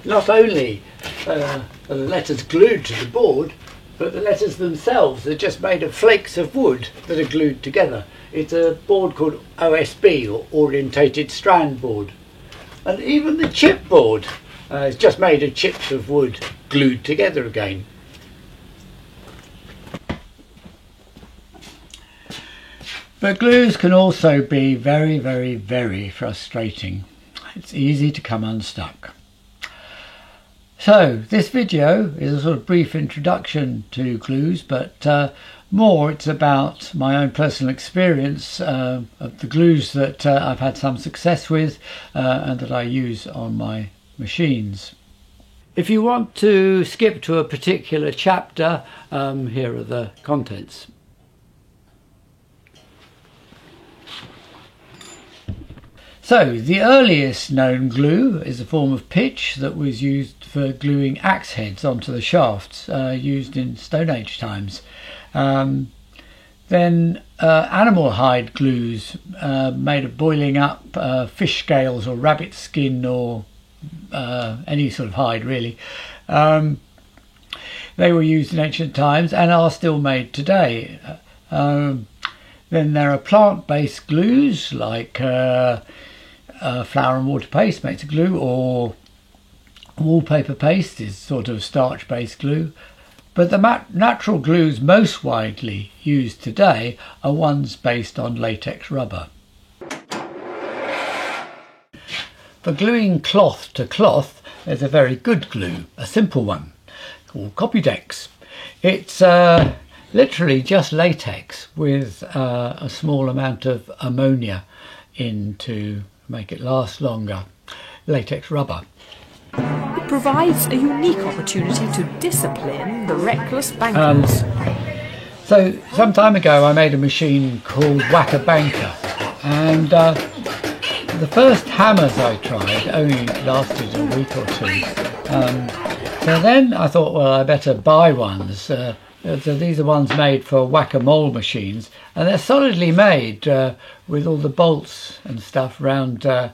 not only are the letters glued to the board, but the letters themselves are just made of flakes of wood that are glued together. It's a board called OSB, or orientated strand board. And even the chipboard is just made of chips of wood glued together again. But glues can also be very, very, very frustrating. It's easy to come unstuck. So this video is a sort of brief introduction to glues, but more it's about my own personal experience of the glues that I've had some success with and that I use on my machines. If you want to skip to a particular chapter, here are the contents. So the earliest known glue is a form of pitch that was used for gluing axe heads onto the shafts, used in Stone Age times. Then animal hide glues made of boiling up fish scales or rabbit skin or any sort of hide really. They were used in ancient times and are still made today. Then there are plant-based glues like flour and water paste makes a glue, or wallpaper paste is sort of starch-based glue. But the natural glues most widely used today are ones based on latex rubber. For gluing cloth to cloth, there's a very good glue, a simple one, called Copydex. It's literally just latex with a small amount of ammonia in to make it last longer. Latex rubber. It provides a unique opportunity to discipline the reckless bankers. So some time ago I made a machine called Whack-A-Banker, and the first hammers I tried only lasted a week or two. So then I thought, well, I better buy ones. So these are ones made for whack-a-mole machines, and they're solidly made with all the bolts and stuff around the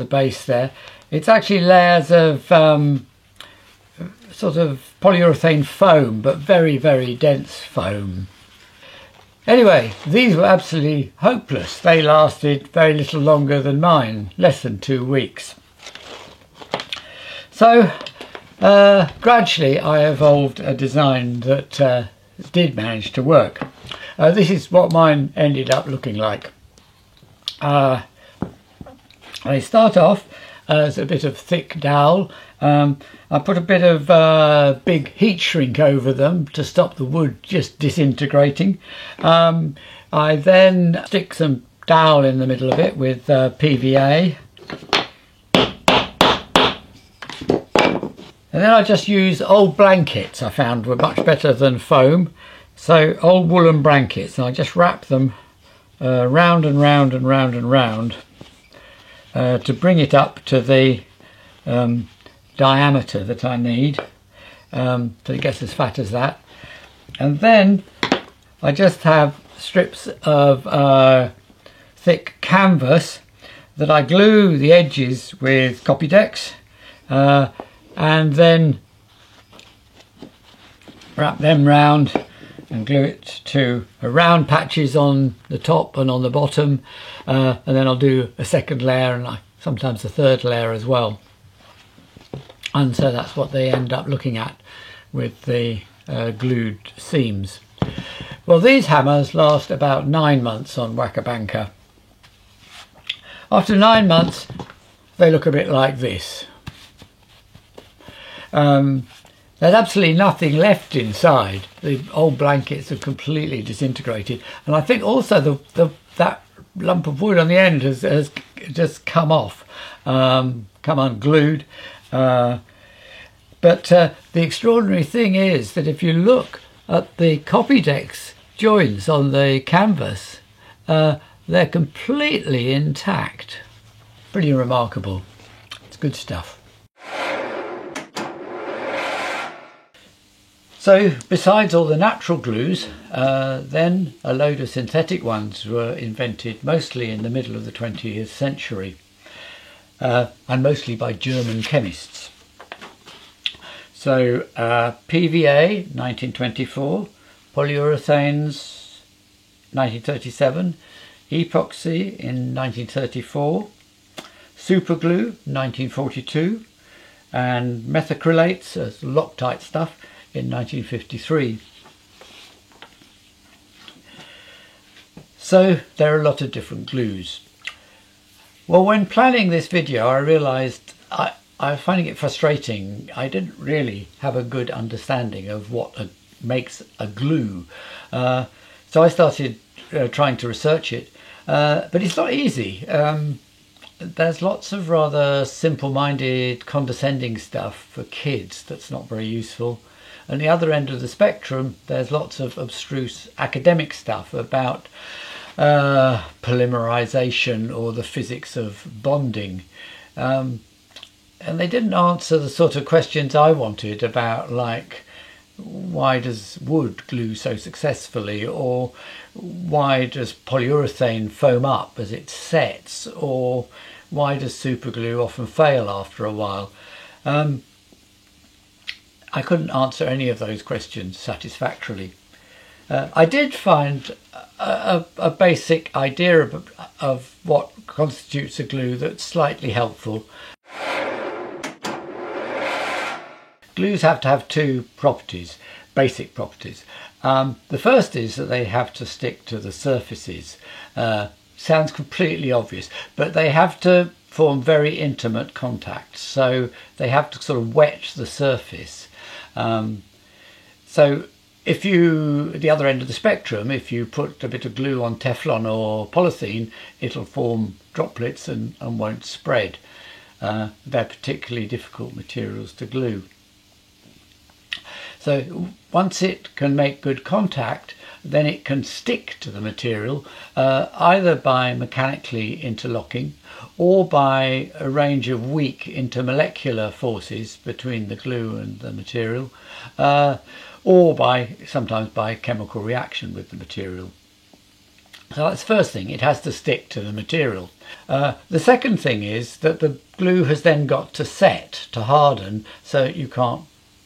base there. It's actually layers of sort of polyurethane foam, but very, very dense foam. Anyway, these were absolutely hopeless. They lasted very little longer than mine, less than 2 weeks. So gradually I evolved a design that did manage to work. This is what mine ended up looking like. They start off as a bit of thick dowel. I put a bit of big heat shrink over them to stop the wood just disintegrating. I then stick some dowel in the middle of it with PVA. And then I just use old blankets. I found were much better than foam. So old woolen blankets, and I just wrap them round and round and round and round to bring it up to the diameter that I need, so it gets as fat as that. And then I just have strips of thick canvas that I glue the edges with Copydex, and then wrap them round and glue it to round patches on the top and on the bottom, and then I'll do a second layer and sometimes a third layer as well. And so that's what they end up looking at with the glued seams. Well, these hammers last about 9 months on Whack-A-Banker. After 9 months they look a bit like this. There's absolutely nothing left inside. The old blankets have completely disintegrated, and I think also that lump of wood on the end has just come off, come unglued. But the extraordinary thing is that if you look at the Copydex joints on the canvas, they're completely intact. Pretty remarkable. It's good stuff. So besides all the natural glues, then a load of synthetic ones were invented mostly in the middle of the 20th century, and mostly by German chemists. So PVA 1924, polyurethanes 1937, epoxy in 1934, superglue 1942, and methacrylates as Loctite stuff in 1953. So there are a lot of different glues. Well, when planning this video, I realised I was finding it frustrating. I didn't really have a good understanding of what makes a glue. So I started trying to research it, but it's not easy. There's lots of rather simple-minded, condescending stuff for kids that's not very useful. And the other end of the spectrum, there's lots of abstruse academic stuff about polymerization or the physics of bonding. And they didn't answer the sort of questions I wanted about, like, why does wood glue so successfully, or why does polyurethane foam up as it sets, or why does superglue often fail after a while. I couldn't answer any of those questions satisfactorily. I did find a basic idea of what constitutes a glue that's slightly helpful. Glues have to have two properties, basic properties. The first is that they have to stick to the surfaces. Sounds completely obvious, but they have to form very intimate contact, so they have to sort of wet the surface. So if you, at the other end of the spectrum, if you put a bit of glue on Teflon or polythene, it'll form droplets and won't spread. They're particularly difficult materials to glue. So once it can make good contact, then it can stick to the material either by mechanically interlocking or by a range of weak intermolecular forces between the glue and the material, or sometimes by chemical reaction with the material. So that's the first thing, it has to stick to the material. The second thing is that the glue has then got to set, to harden, so you can't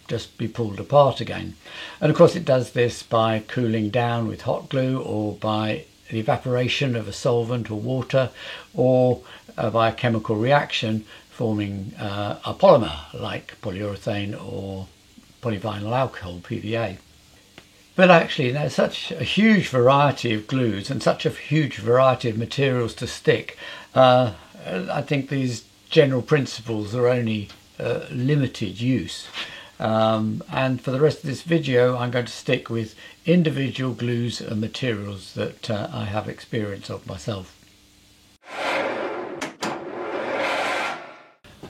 just be pulled apart again. And of course it does this by cooling down with hot glue, or by the evaporation of a solvent or water, or by a chemical reaction forming a polymer like polyurethane or polyvinyl alcohol, PVA. But actually there's such a huge variety of glues and such a huge variety of materials to stick. I think these general principles are only limited use. And for the rest of this video I'm going to stick with individual glues and materials that I have experience of myself.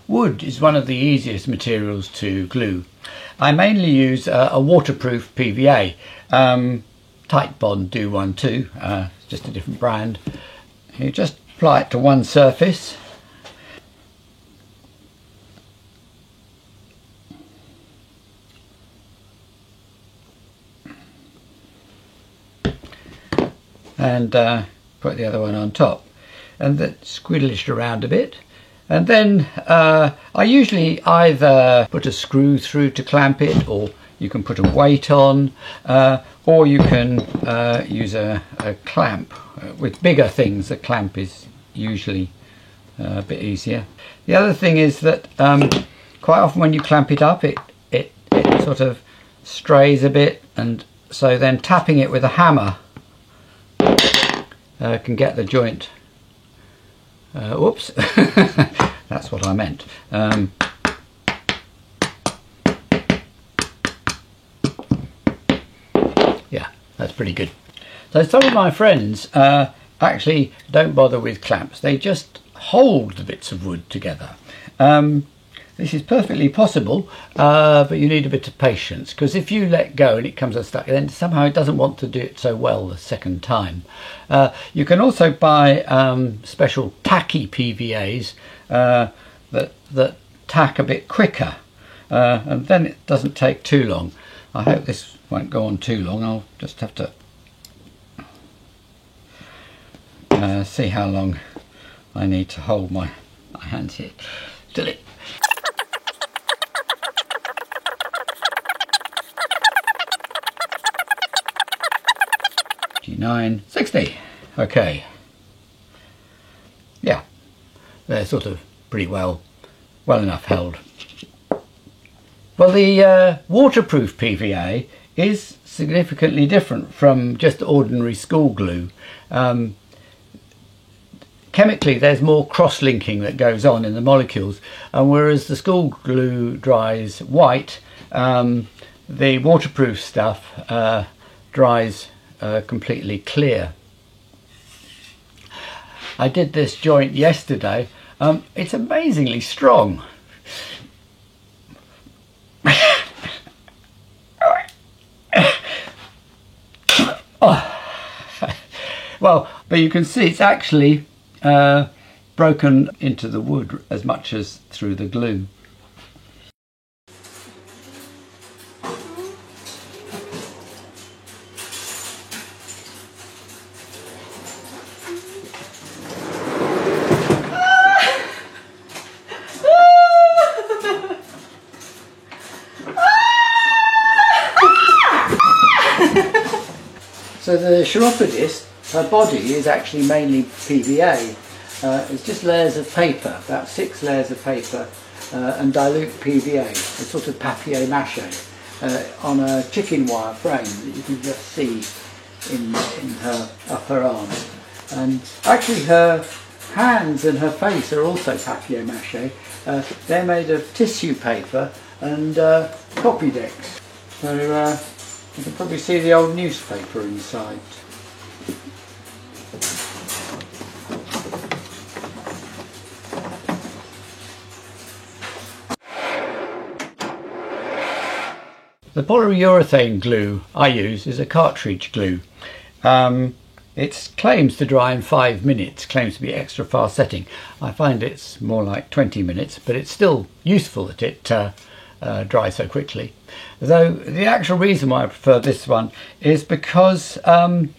Wood is one of the easiest materials to glue. I mainly use a waterproof PVA. Titebond do one too, just a different brand. You just apply it to one surface. And put the other one on top, and then squiddle it around a bit, and then I usually either put a screw through to clamp it, or you can put a weight on, or you can use a clamp. With bigger things a clamp is usually a bit easier. The other thing is that quite often when you clamp it up it sort of strays a bit, and so then tapping it with a hammer can get the joint. Whoops, that's what I meant. Yeah, that's pretty good. So some of my friends actually don't bother with clamps. They just hold the bits of wood together. This is perfectly possible, but you need a bit of patience, because if you let go and it comes unstuck, then somehow it doesn't want to do it so well the second time. You can also buy special tacky PVAs that tack a bit quicker, and then it doesn't take too long. I hope this won't go on too long. I'll just have to see how long I need to hold my hands here. Still it. 9, 60. Okay. Yeah, they're sort of pretty well enough held. Well, the waterproof PVA is significantly different from just ordinary school glue. Chemically, there's more cross-linking that goes on in the molecules, and whereas the school glue dries white, the waterproof stuff dries completely clear. I did this joint yesterday. It's amazingly strong. Well, but you can see it's actually broken into the wood as much as through the glue. So the chiropodist, her body is actually mainly PVA. It's just layers of paper, about 6 layers of paper, and dilute PVA, a sort of papier-mâché, on a chicken wire frame that you can just see in her upper arm. And actually her hands and her face are also papier-mâché. They're made of tissue paper and copy decks. So you can probably see the old newspaper inside. The polyurethane glue I use is a cartridge glue. It claims to dry in 5 minutes, claims to be extra fast setting. I find it's more like 20 minutes, but it's still useful that it dries so quickly. Though the actual reason why I prefer this one is because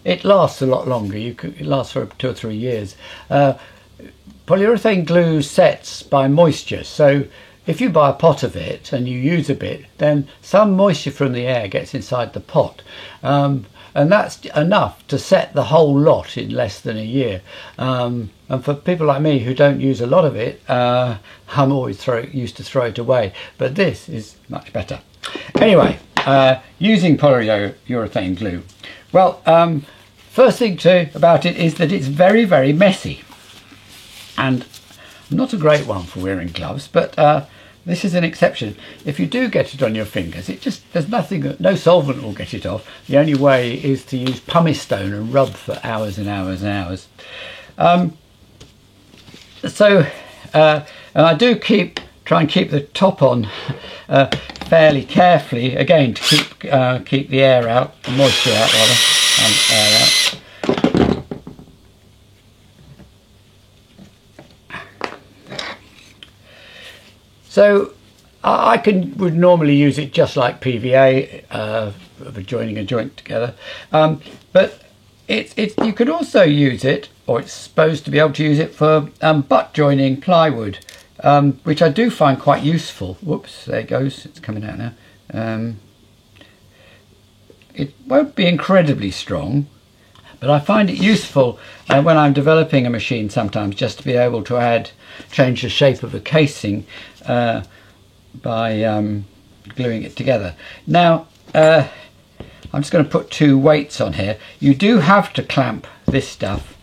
it lasts a lot longer. It lasts for 2 or 3 years. Polyurethane glue sets by moisture, so if you buy a pot of it and you use a bit, then some moisture from the air gets inside the pot. And that's enough to set the whole lot in less than a year. And for people like me who don't use a lot of it, I'm always used to throw it away. But this is much better. Anyway, using polyurethane glue. Well, first thing about it is that it's very, very messy. And not a great one for wearing gloves, but this is an exception. If you do get it on your fingers, there's nothing, no solvent will get it off. The only way is to use pumice stone and rub for hours and hours and hours. And I do try and keep the top on fairly carefully, again to keep the air out, the moisture out rather, and air out. So I would normally use it just like PVA for joining a joint together, but you could also use it, or it's supposed to be able to use it for butt joining plywood, which I do find quite useful. Whoops, there it goes, it's coming out now. It won't be incredibly strong, but I find it useful when I'm developing a machine sometimes, just to be able to change the shape of a casing by gluing it together. Now I'm just going to put 2 weights on here. You do have to clamp this stuff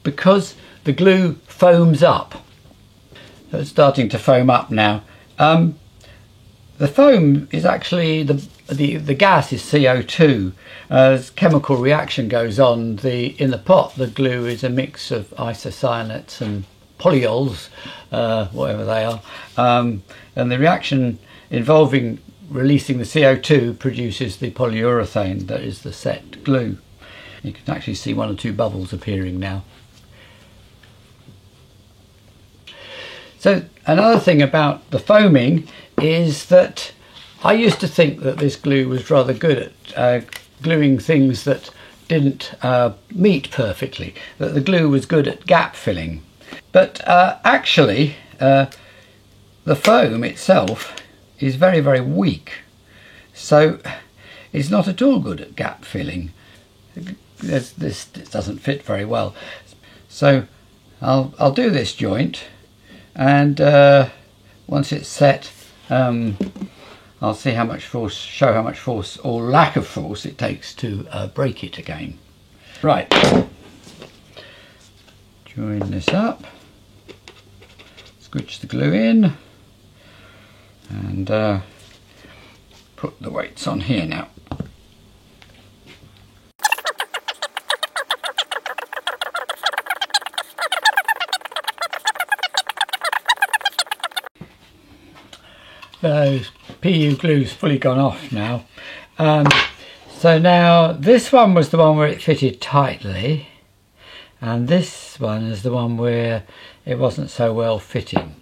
because the glue foams up. So it's starting to foam up now. The foam is actually the gas is CO2. As chemical reaction goes on in the pot, the glue is a mix of isocyanates and polyols, whatever they are, and the reaction involving releasing the CO2 produces the polyurethane that is the set glue. You can actually see 1 or 2 bubbles appearing now. So another thing about the foaming is that I used to think that this glue was rather good at gluing things that didn't meet perfectly, that the glue was good at gap filling. But actually the foam itself is very, very weak, so it's not at all good at gap filling. this doesn't fit very well. So I'll do this joint, and once it's set, I'll see how much force, show how much force or lack of force it takes to break it again. Right, join this up, scooch the glue in, and put the weights on here now. PU glue's fully gone off now. So now this one was the one where it fitted tightly, and this one is the one where it wasn't so well fitting.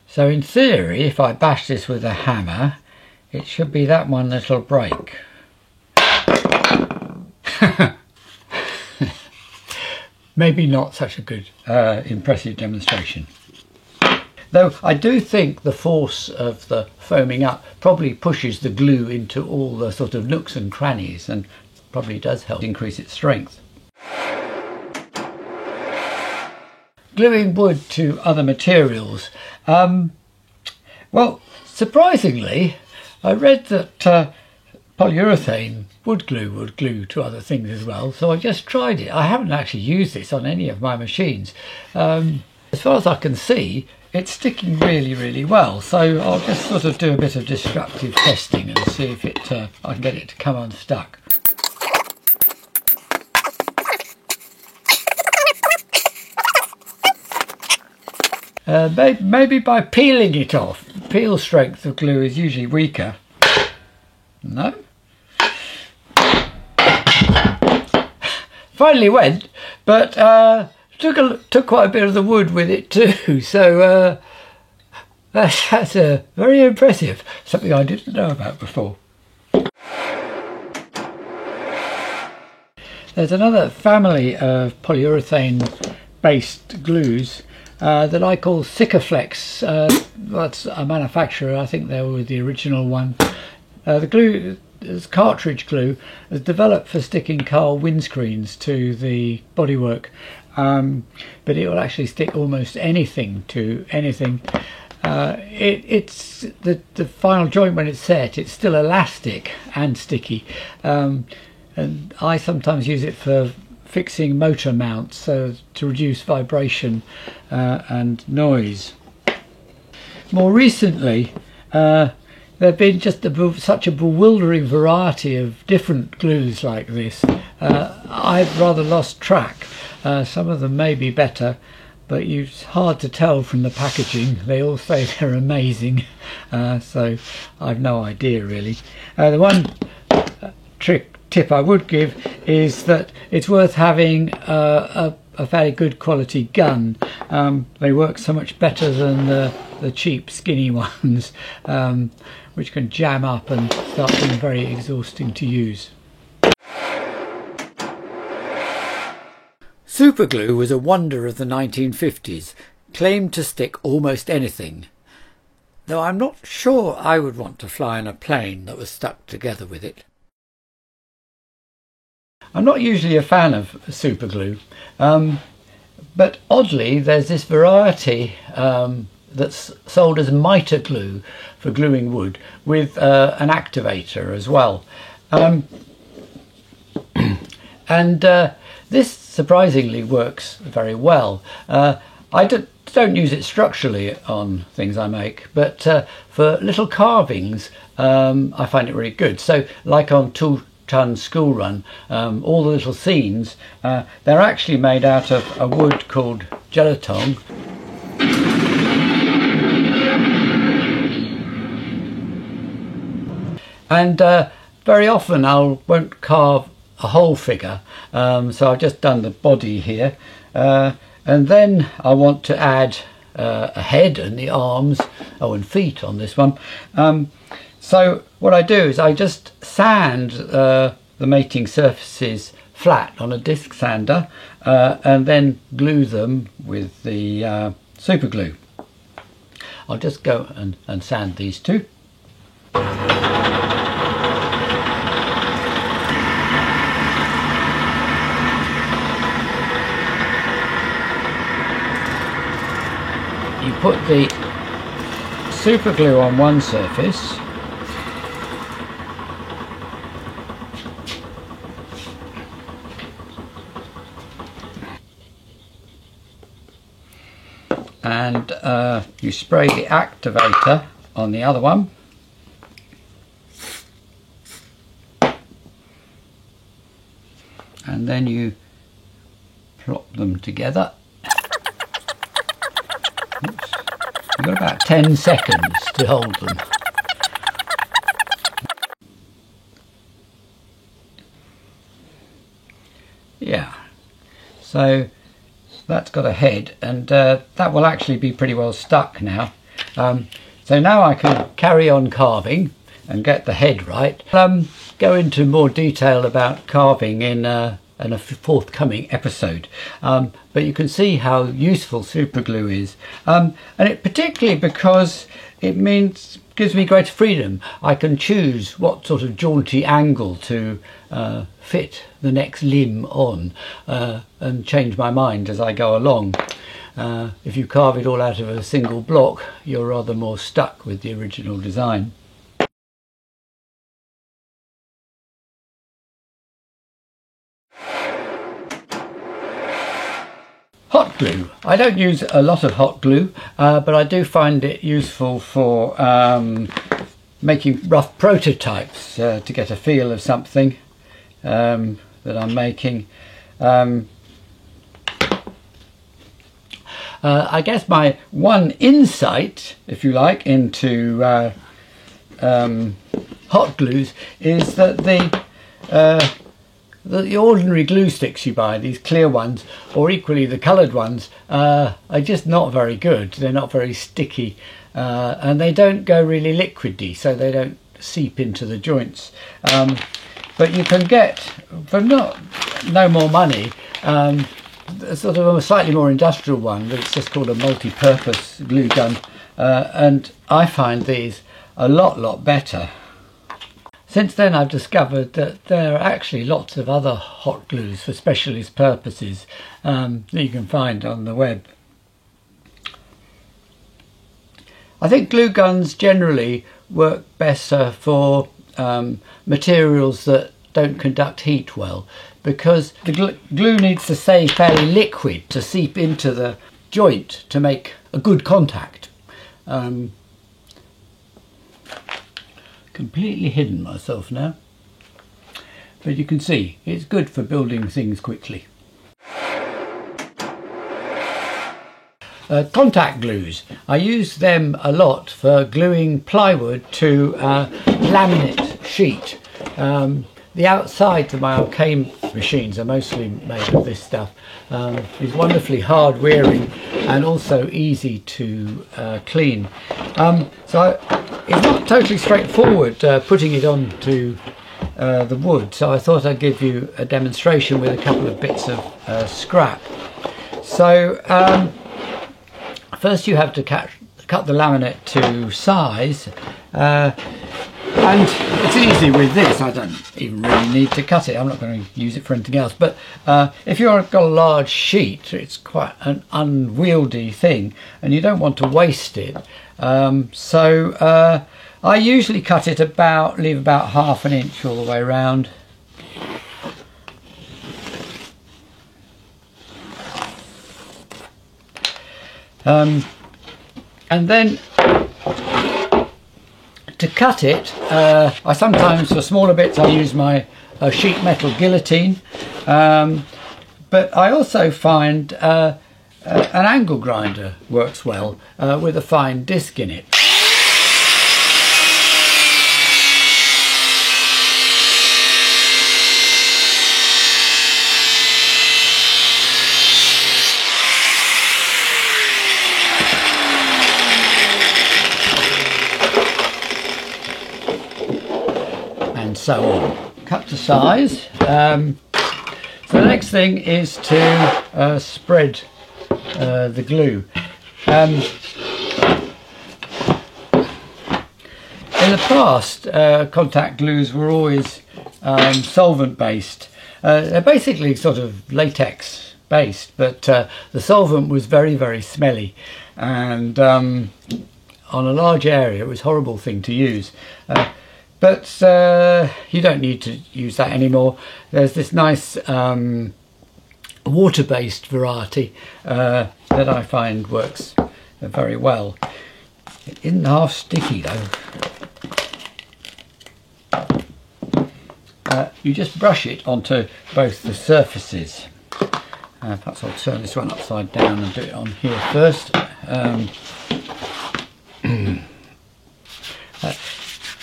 So in theory, if I bash this with a hammer, it should be that one that'll break. Maybe not such a good, impressive demonstration. Though I do think the force of the foaming up probably pushes the glue into all the sort of nooks and crannies, and probably does help increase its strength. Gluing wood to other materials. Well, surprisingly, I read that polyurethane wood glue would glue to other things as well, so I just tried it. I haven't actually used this on any of my machines. As far as I can see, it's sticking really well, so I'll just sort of do a bit of destructive testing and see if I can get it to come unstuck. Maybe by peeling it off. Peel strength of glue is usually weaker. No? Finally went, but took quite a bit of the wood with it too, so that's very impressive, something I didn't know about before. There's another family of polyurethane based glues that I call Sikaflex. That's a manufacturer, I think they were the original one. The glue, this cartridge glue, is developed for sticking car windscreens to the bodywork. But it will actually stick almost anything to anything. It's the final joint when it's set, it's still elastic and sticky, and I sometimes use it for fixing motor mounts, so to reduce vibration and noise. More recently, there have been just such a bewildering variety of different glues like this. I've rather lost track. Some of them may be better, but it's hard to tell from the packaging. They all say they're amazing, so I've no idea really. The one tip I would give is that it's worth having a very good quality gun. They work so much better than the cheap skinny ones, which can jam up and start being very exhausting to use. Superglue was a wonder of the 1950s, claimed to stick almost anything, though I'm not sure I would want to fly in a plane that was stuck together with it. I'm not usually a fan of superglue, but oddly there's this variety that's sold as mitre glue for gluing wood with an activator as well. This surprisingly works very well. I don't use it structurally on things I make, but for little carvings I find it really good. So like on 2 Ton School Run, all the little scenes, they're actually made out of a wood called gelatong. And very often I won't carve a whole figure, so I've just done the body here, and then I want to add a head and the arms, and feet on this one. So what I do is I just sand the mating surfaces flat on a disc sander, and then glue them with the super glue. I'll just go and sand these two. put the super glue on one surface, and you spray the activator on the other one, and then you plop them together. Oops. You've got about 10 seconds to hold them. Yeah, so that's got a head, and that will actually be pretty well stuck now. So now I can carry on carving and get the head right. Go into more detail about carving in a forthcoming episode, but you can see how useful superglue is, and it particularly because it gives me greater freedom. I can choose what sort of jaunty angle to fit the next limb on, and change my mind as I go along. If you carve it all out of a single block, you're rather more stuck with the original design. Hot glue. I don't use a lot of hot glue, but I do find it useful for making rough prototypes to get a feel of something that I'm making. I guess my one insight, if you like, into hot glues is that the ordinary glue sticks you buy, these clear ones, or equally the coloured ones, are just not very good. They're not very sticky, and they don't go really liquidy, so they don't seep into the joints. But you can get, for no more money, sort of a slightly more industrial one, but it's just called a multi-purpose glue gun, and I find these a lot better. Since then I've discovered that there are actually lots of other hot glues for specialist purposes that you can find on the web. I think glue guns generally work better for materials that don't conduct heat well, because the glue needs to stay fairly liquid to seep into the joint to make a good contact. Completely hidden myself now, but you can see it's good for building things quickly. Contact glues. I use them a lot for gluing plywood to laminate sheet. The outsides of my arcane machines are mostly made of this stuff. It's wonderfully hard wearing and also easy to clean. So it's not totally straightforward putting it onto the wood, so I thought I'd give you a demonstration with a couple of bits of scrap. So first you have to cut the laminate to size, and it's easy with this. I don't even really need to cut it. I'm not going to use it for anything else, but if you've got a large sheet, it's quite an unwieldy thing and you don't want to waste it. So I usually cut it leave about ½ inch all the way around. And then to cut it, I sometimes, for smaller bits, I use my sheet metal guillotine, but I also find an angle grinder works well with a fine disc in it. So on. Cut to size. So the next thing is to spread the glue. In the past, contact glues were always solvent based. They're basically sort of latex based, but the solvent was very smelly, and on a large area it was a horrible thing to use. But you don't need to use that anymore. There's this nice water-based variety that I find works very well. It isn't half sticky though. You just brush it onto both the surfaces. Perhaps I'll turn this one upside down and do it on here first.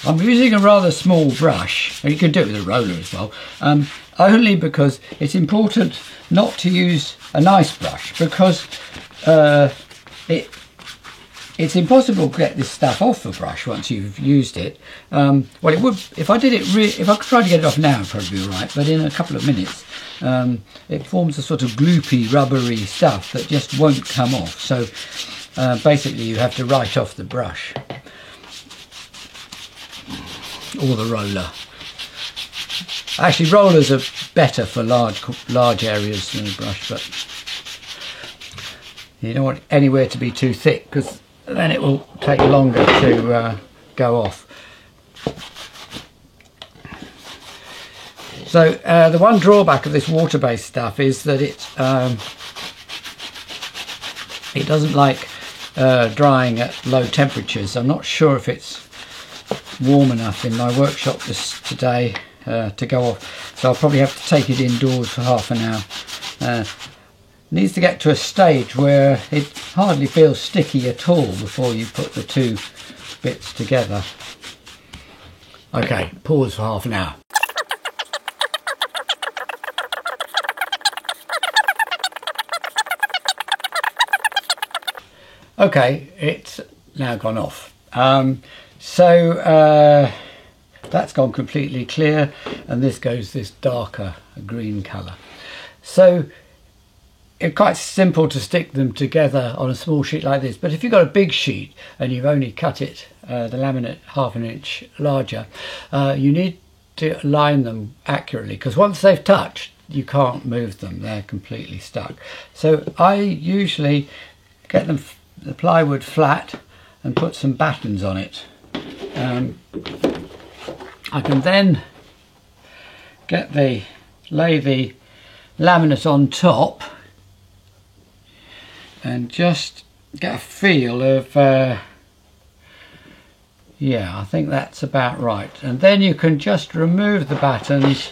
I'm using a rather small brush. You can do it with a roller as well, only because it's important not to use a nice brush, because it's impossible to get this stuff off the brush once you've used it. Well, it would, if I did it, if I tried to get it off now, it'd probably be all right, but in a couple of minutes it forms a sort of gloopy, rubbery stuff that just won't come off. So basically you have to write off the brush or the roller. Actually, rollers are better for large areas than a brush, but you don't want anywhere to be too thick, because then it will take longer to go off. So the one drawback of this water-based stuff is that it doesn't like drying at low temperatures. I'm not sure if it's warm enough in my workshop today to go off, so I'll probably have to take it indoors for half an hour. Needs to get to a stage where it hardly feels sticky at all before you put the two bits together. Okay, pause for half an hour. Okay, it's now gone off. So that's gone completely clear, and this goes this darker green colour. So it's quite simple to stick them together on a small sheet like this, but if you've got a big sheet and you've only cut it, the laminate, half an inch larger, you need to line them accurately, because once they've touched you can't move them, they're completely stuck. So I usually get them, the plywood flat, and put some battens on it. I can then lay the laminate on top and just get a feel of yeah, I think that's about right, and then you can just remove the battens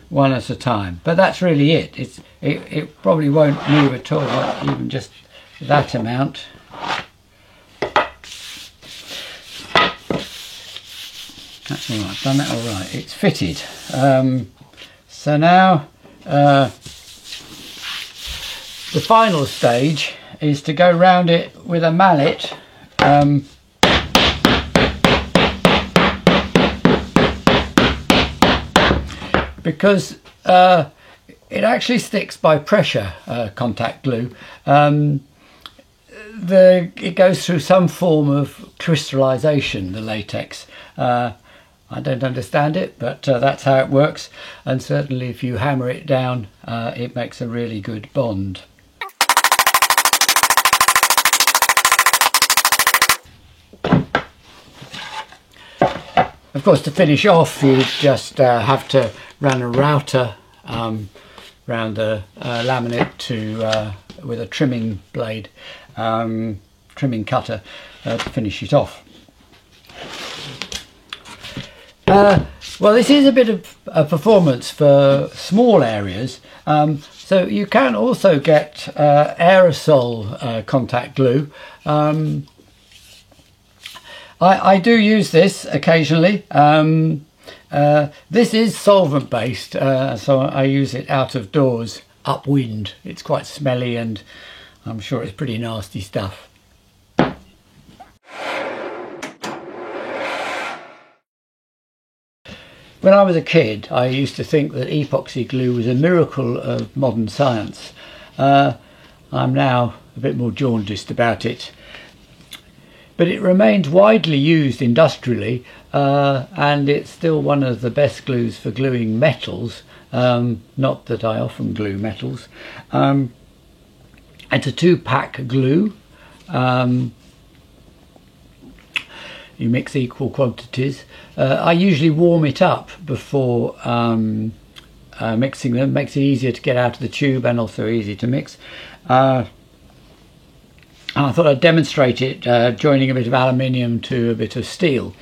one at a time. But that's really it. It probably won't move at all, even just that amount. That's all right, I've done that all right. It's fitted. So now the final stage is to go round it with a mallet. Because it actually sticks by pressure, contact glue. It goes through some form of crystallization, the latex. I don't understand it, but that's how it works, and certainly if you hammer it down it makes a really good bond. Of course, to finish off you just have to run a router round the laminate with a trimming blade, trimming cutter, to finish it off. Well, this is a bit of a performance for small areas, so you can also get aerosol contact glue. I do use this occasionally. This is solvent based, so I use it out of doors, upwind. It's quite smelly and I'm sure it's pretty nasty stuff. When I was a kid, I used to think that epoxy glue was a miracle of modern science. I'm now a bit more jaundiced about it. But it remains widely used industrially, and it's still one of the best glues for gluing metals. Not that I often glue metals. It's a 2-pack glue. you mix equal quantities. I usually warm it up before mixing them. Makes it easier to get out of the tube and also easy to mix. I thought I'd demonstrate it joining a bit of aluminium to a bit of steel,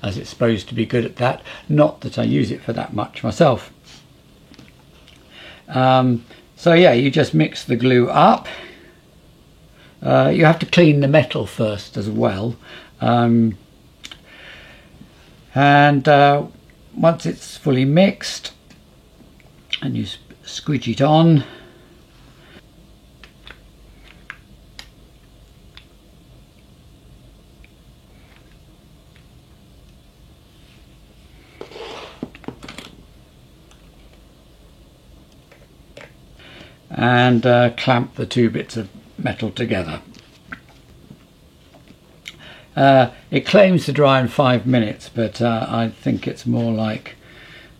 as it's supposed to be good at that. Not that I use it for that much myself. So yeah, you just mix the glue up. You have to clean the metal first as well. And once it's fully mixed and you squidge it on, and clamp the two bits of metal together. It claims to dry in 5 minutes, but I think it's more like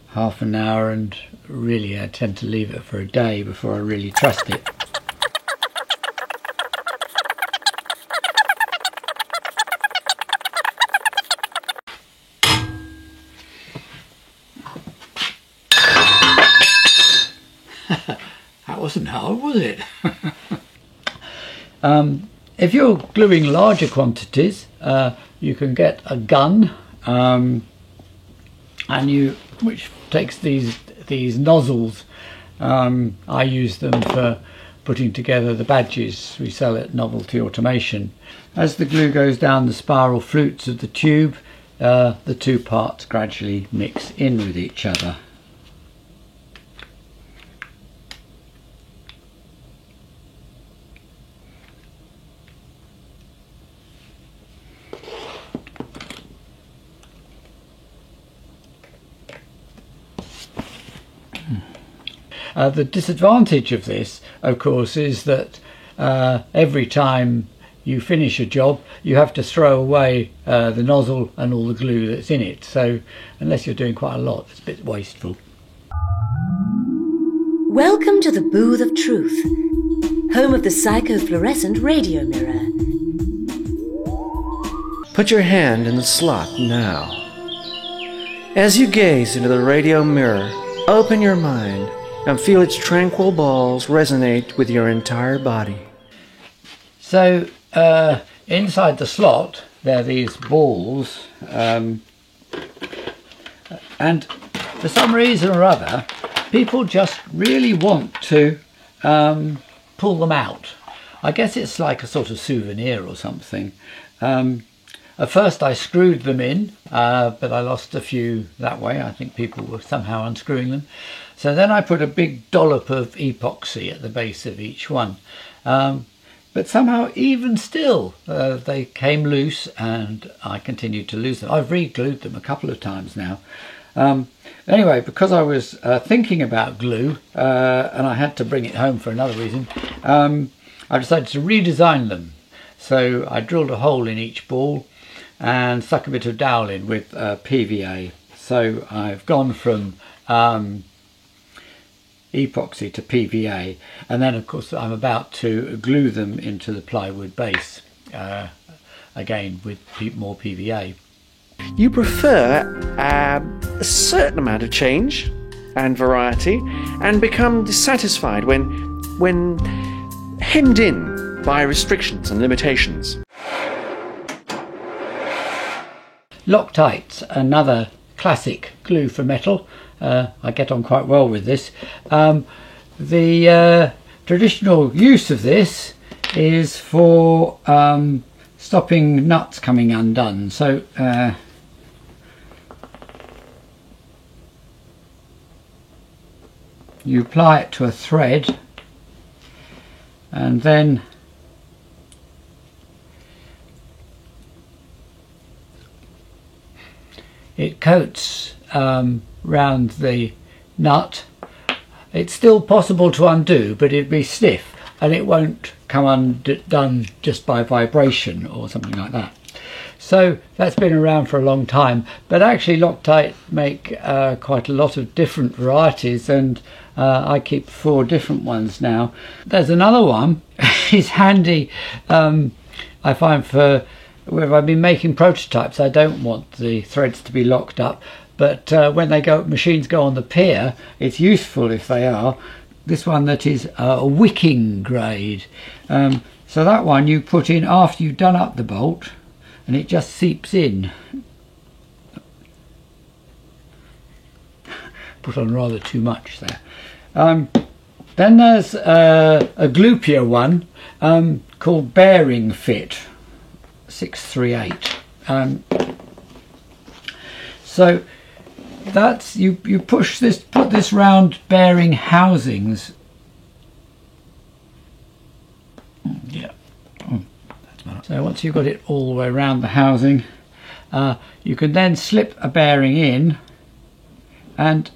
half an hour, and really I tend to leave it for a day before I really trust it. That wasn't hard, was it? If you're gluing larger quantities, you can get a gun, which takes these nozzles. I use them for putting together the badges we sell at Novelty Automation. As the glue goes down the spiral flutes of the tube, the two parts gradually mix in with each other. The disadvantage of this, of course, is that every time you finish a job you have to throw away the nozzle and all the glue that's in it, so unless you're doing quite a lot, it's a bit wasteful. Welcome to the Booth of Truth, home of the psychofluorescent radio mirror. Put your hand in the slot now. As you gaze into the radio mirror, open your mind and feel its tranquil balls resonate with your entire body. So inside the slot there are these balls, and for some reason or other people just really want to pull them out. I guess it's like a sort of souvenir or something. At first I screwed them in, but I lost a few that way. I think people were somehow unscrewing them. So then I put a big dollop of epoxy at the base of each one. But somehow, even still, they came loose and I continued to lose them. I've re-glued them a couple of times now. Anyway, because I was thinking about glue and I had to bring it home for another reason, I decided to redesign them. So I drilled a hole in each ball and stuck a bit of dowel in with PVA. So I've gone from epoxy to PVA, and then of course I'm about to glue them into the plywood base, again with more PVA. You prefer a certain amount of change and variety, and become dissatisfied when hemmed in by restrictions and limitations. Loctite, another classic glue for metal. I get on quite well with this. The traditional use of this is for stopping nuts coming undone. So you apply it to a thread, and then it coats round the nut. It's still possible to undo, but it'd be stiff and it won't come undone just by vibration or something like that. So that's been around for a long time, but actually Loctite make quite a lot of different varieties, and I keep 4 different ones now. There's another one. It's handy. I find where I've been making prototypes, I don't want the threads to be locked up, but when machines go on the pier, it's useful if they are. This one that is a wicking grade, so that one you put in after you've done up the bolt, and it just seeps in. Put on rather too much there. Then there's a gloopier one called Bearing Fit 638. So that's you put this round bearing housings. Yeah. That's better. So once you've got it all the way around the housing, you can then slip a bearing in, and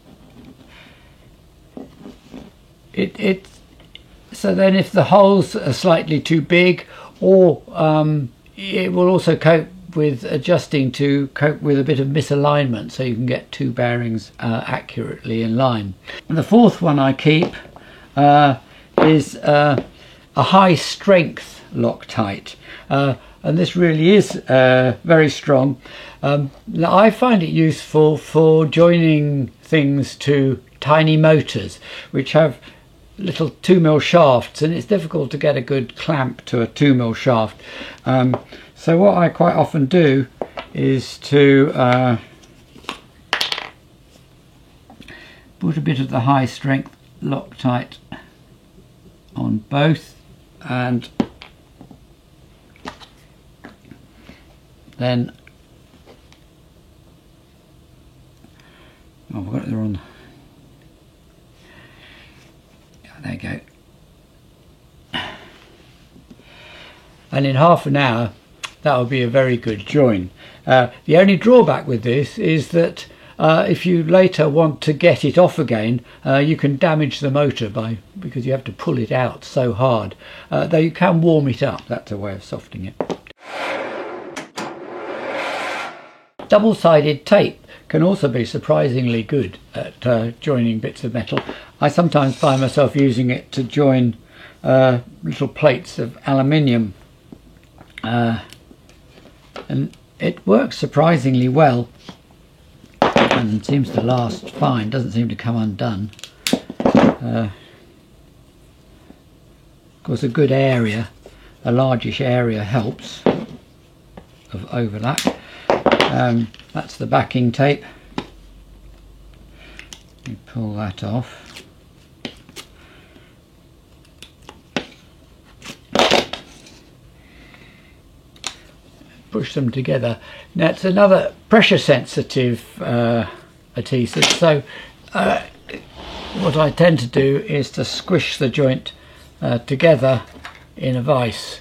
so then if the holes are slightly too big, or it will also cope with adjusting to cope with a bit of misalignment, so you can get two bearings accurately in line. And the fourth one I keep is a high strength Loctite, and this really is very strong. Now I find it useful for joining things to tiny motors which have little 2mm shafts, and it's difficult to get a good clamp to a 2mm shaft. So what I quite often do is to put a bit of the high strength Loctite on both, and then I've got it there on. There you go. And in half an hour that will be a very good join. The only drawback with this is that if you later want to get it off again, you can damage the motor because you have to pull it out so hard. Though you can warm it up, that's a way of softening it. Double-sided tape can also be surprisingly good at joining bits of metal. I sometimes find myself using it to join little plates of aluminium, and it works surprisingly well and seems to last fine, doesn't seem to come undone. Of course, a good area, a largish area, helps of overlap. That's the backing tape. You pull that off. Push them together. Now it's another pressure sensitive adhesive, so what I tend to do is to squish the joint together in a vise.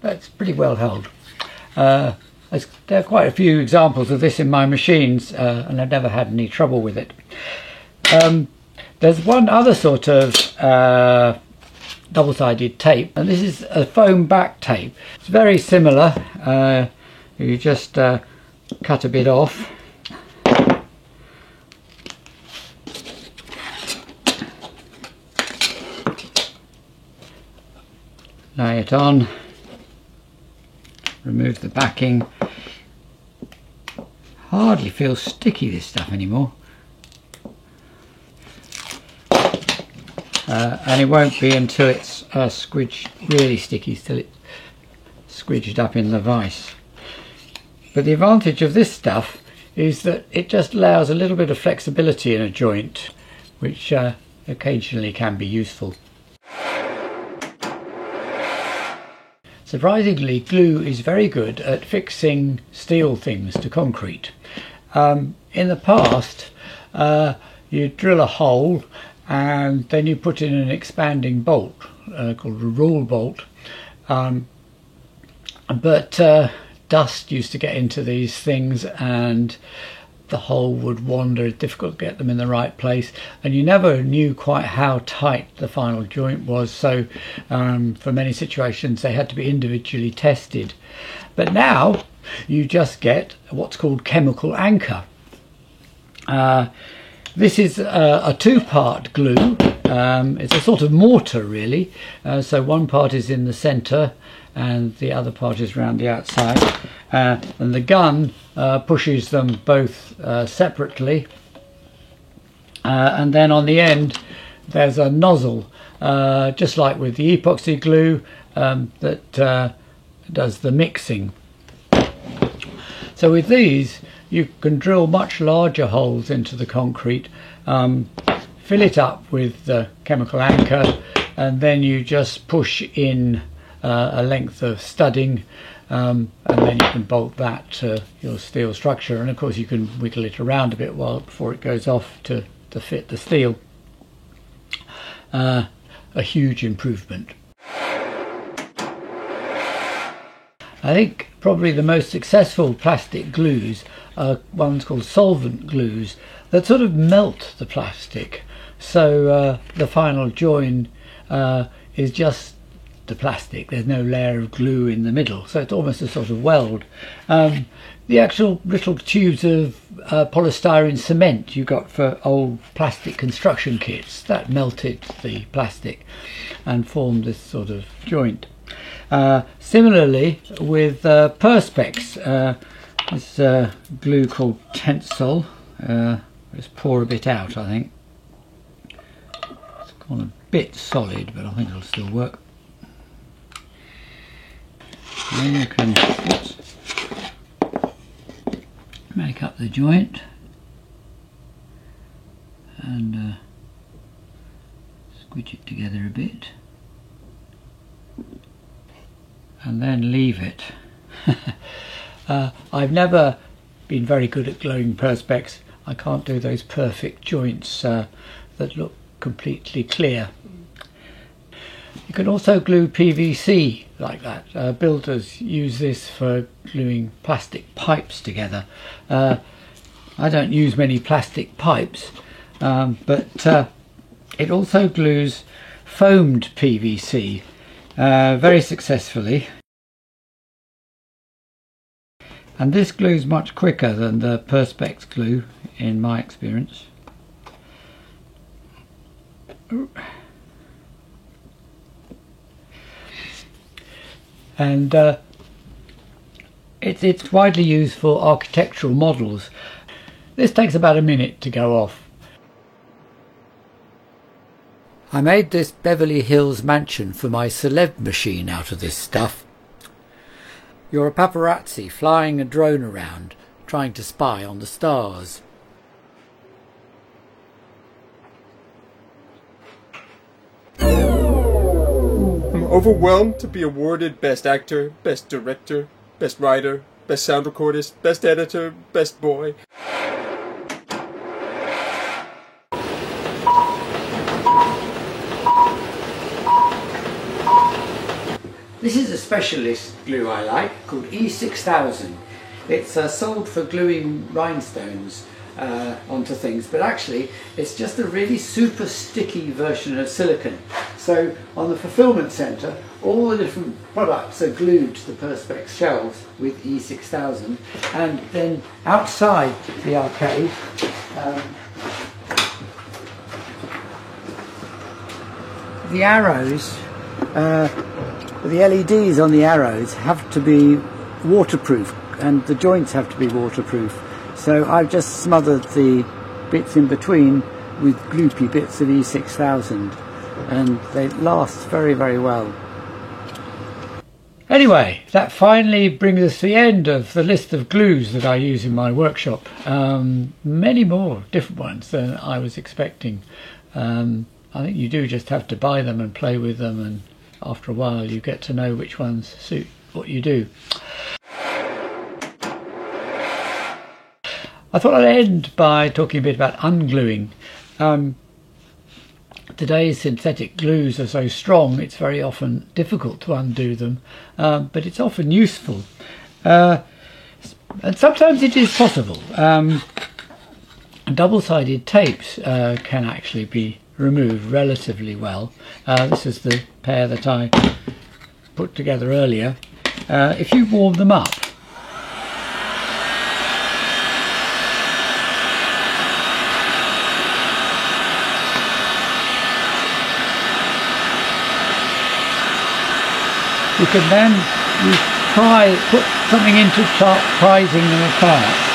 That's pretty well held. There are quite a few examples of this in my machines, and I've never had any trouble with it. There's one other sort of double-sided tape, and this is a foam back tape. It's very similar. You just cut a bit off. Lay it on. Remove the backing. Hardly feels sticky, this stuff, anymore. And it won't be until it's squidged, really sticky, till it's squidged up in the vise. But the advantage of this stuff is that it just allows a little bit of flexibility in a joint, which occasionally can be useful. Surprisingly, glue is very good at fixing steel things to concrete. In the past, you drill a hole and then you put in an expanding bolt called a rule bolt. But dust used to get into these things, and the hole would wander. It's difficult to get them in the right place, and you never knew quite how tight the final joint was, so for many situations they had to be individually tested. But now you just get what's called chemical anchor. This is a two-part glue. It's a sort of mortar really, so one part is in the centre and the other part is around the outside, and the gun pushes them both separately, and then on the end there's a nozzle, just like with the epoxy glue, that does the mixing. So with these you can drill much larger holes into the concrete, fill it up with the chemical anchor, and then you just push in a length of studding, and then you can bolt that to your steel structure, and of course you can wiggle it around a bit before it goes off to fit the steel. A huge improvement. I think probably the most successful plastic glues are ones called solvent glues that sort of melt the plastic, so the final join is just the plastic. There's no layer of glue in the middle, so it's almost a sort of weld. The actual little tubes of polystyrene cement you got for old plastic construction kits, that melted the plastic and formed this sort of joint. Similarly with Perspex, this glue called Tensol, let's pour a bit out. I think it's gone a bit solid, but I think it'll still work. Then you can make up the joint and squidge it together a bit, and then leave it. I've never been very good at gluing Perspex. I can't do those perfect joints that look completely clear. You can also glue PVC like that. Builders use this for gluing plastic pipes together. I don't use many plastic pipes, but it also glues foamed PVC very successfully. And this glues much quicker than the Perspex glue in my experience. And it's widely used for architectural models. This takes about a minute to go off. I made this Beverly Hills mansion for my celeb machine out of this stuff. You're a paparazzi flying a drone around, trying to spy on the stars. I'm overwhelmed to be awarded Best Actor, Best Director, Best Writer, Best Sound Recordist, Best Editor, Best Boy. This is a specialist glue I like called E6000. It's sold for gluing rhinestones onto things, but actually it's just a really super sticky version of silicone. So on the fulfillment centre, all the different products are glued to the Perspex shelves with E6000, and then outside the arcade the arrows, the LEDs on the arrows have to be waterproof, and the joints have to be waterproof. So I've just smothered the bits in between with gloopy bits of E6000, and they last very, very well. Anyway, that finally brings us to the end of the list of glues that I use in my workshop. Many more different ones than I was expecting. I think you do just have to buy them and play with them, and after a while you get to know which ones suit what you do. I thought I'd end by talking a bit about ungluing. Today's synthetic glues are so strong it's very often difficult to undo them, but it's often useful. And sometimes it is possible. double-sided tapes can actually be removed relatively well. This is the pair that I put together earlier. If you warm them up, you can then put something into prizing them apart.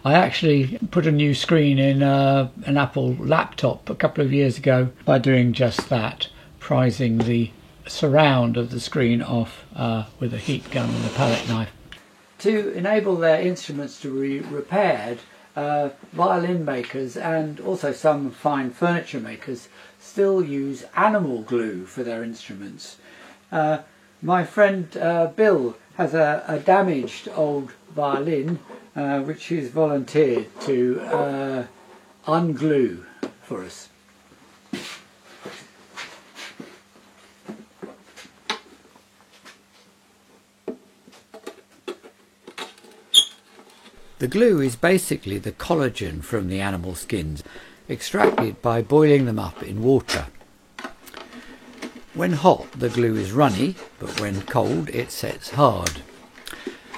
I actually put a new screen in an Apple laptop a couple of years ago by doing just that, prizing the surround of the screen off with a heat gun and a palette knife. To enable their instruments to be repaired, violin makers and also some fine furniture makers still use animal glue for their instruments. My friend Bill has a damaged old violin which he's volunteered to unglue for us. The glue is basically the collagen from the animal skins, extracted by boiling them up in water. When hot, the glue is runny, but when cold, it sets hard,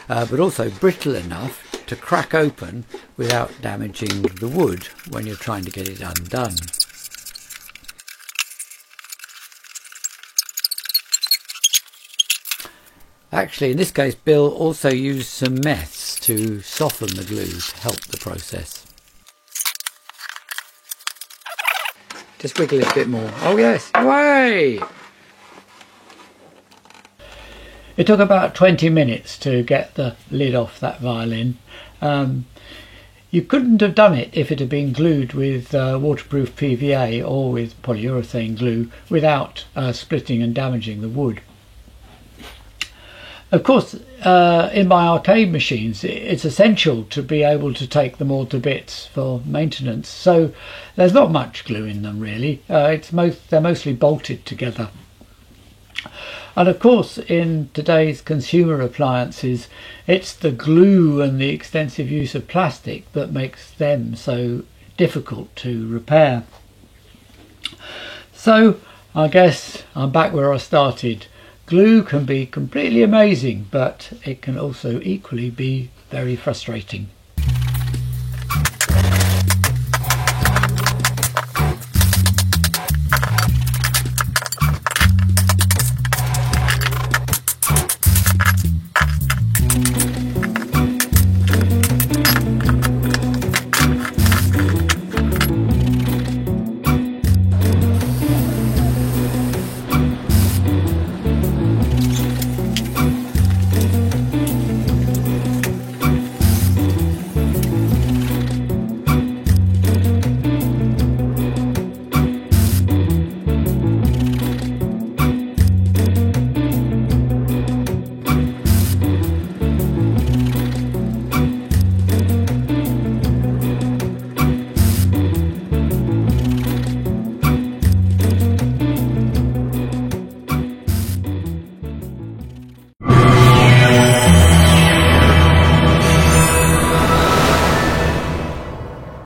but also brittle enough to crack open without damaging the wood when you're trying to get it undone. Actually, in this case, Bill also used some meths to soften the glue to help the process. Just wiggle it a bit more. Oh yes, away! It took about 20 minutes to get the lid off that violin. You couldn't have done it if it had been glued with waterproof PVA or with polyurethane glue without splitting and damaging the wood. Of course, in my arcade machines, it's essential to be able to take them all to bits for maintenance, so there's not much glue in them really. They're mostly bolted together. And of course, in today's consumer appliances, it's the glue and the extensive use of plastic that makes them so difficult to repair. So I guess I'm back where I started. Glue can be completely amazing, but it can also equally be very frustrating.